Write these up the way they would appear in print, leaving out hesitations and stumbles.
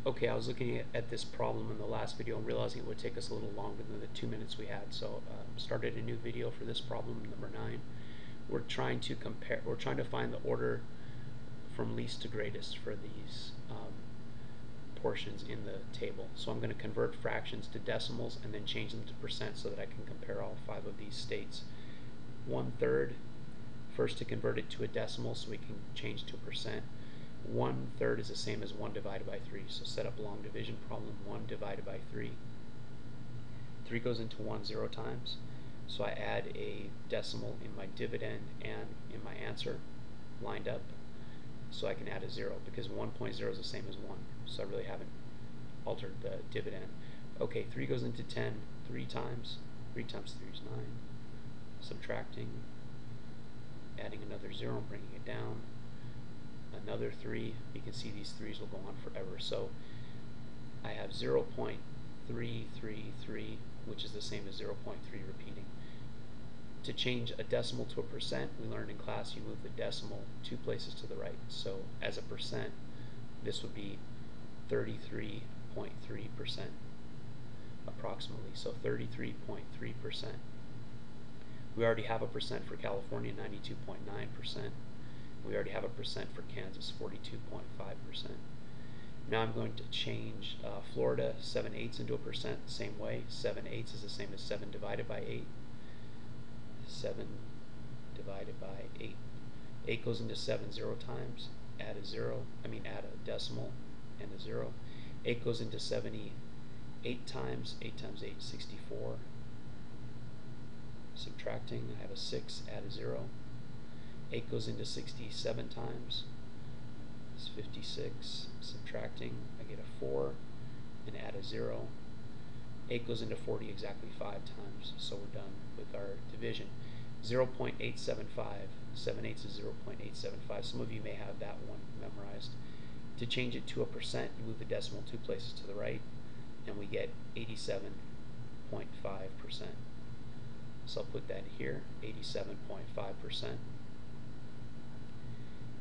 Okay, I was looking at this problem in the last video and realizing it would take us a little longer than the 2 minutes we had, so started a new video for this problem, number 9. We're trying to find the order from least to greatest for these portions in the table. So I'm going to convert fractions to decimals and then change them to percent so that I can compare all 5 of these states. 1/3, first to convert it to a decimal so we can change to a percent. 1/3 is the same as 1 divided by 3. So set up a long division problem, 1 divided by 3. 3 goes into 1 0 times. So I add a decimal in my dividend and in my answer lined up. So I can add a 0 because 1.0 is the same as 1. So I really haven't altered the dividend. Okay, 3 goes into 10 3 times. 3 times 3 is 9. Subtracting, adding another 0 and bringing it down. Another 3. You can see these 3's will go on forever. So I have 0.333, which is the same as 0.3 repeating. To change a decimal to a percent, we learned in class you move the decimal 2 places to the right. So as a percent, this would be 33.3% approximately. So 33.3%. We already have a percent for California, 92.9%. We already have a percent for Kansas, 42.5%. Now I'm going to change Florida 7/8 into a percent the same way. 7/8 is the same as 7 divided by 8. 7 divided by 8. 8 goes into 7 0 times. Add a decimal and a 0. 8 goes into 78 times. 8 times 8 is 64. Subtracting, I have a 6, add a 0. 8 goes into 67 times. It's 56. Subtracting, I get a 4 and add a 0. 8 goes into 40 exactly 5 times, so we're done with our division. 0.875. 7/8 is 0.875. Some of you may have that one memorized. To change it to a percent, you move the decimal 2 places to the right, and we get 87.5%. So I'll put that here, 87.5%.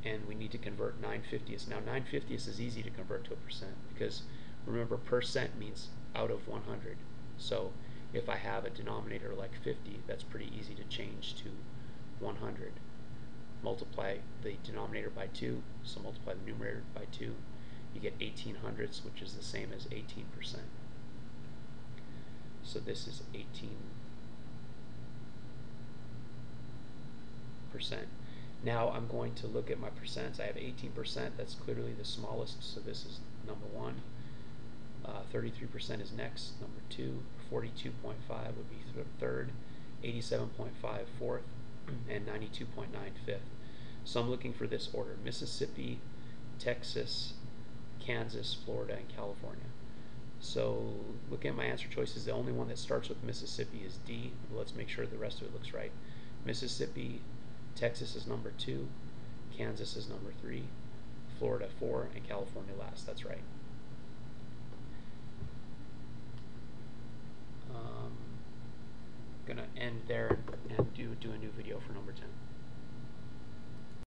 And we need to convert 9/50ths. Now 9/50ths is easy to convert to a percent because remember percent means out of 100. So if I have a denominator like 50, that's pretty easy to change to 100. Multiply the denominator by 2, so multiply the numerator by 2. You get 1800ths, which is the same as 18%. So this is 18%. Now I'm going to look at my percents. I have 18%, that's clearly the smallest, so this is number 1. 33% is next, number 2. 42.5 would be third. 87.5 fourth, and 92.9 fifth. So I'm looking for this order: Mississippi, Texas, Kansas, Florida, and California. So looking at my answer choices, the only one that starts with Mississippi is D. Let's make sure the rest of it looks right. Mississippi, Texas is number 2, Kansas is number 3, Florida 4, and California last. That's right. Gonna end there and do a new video for number 10.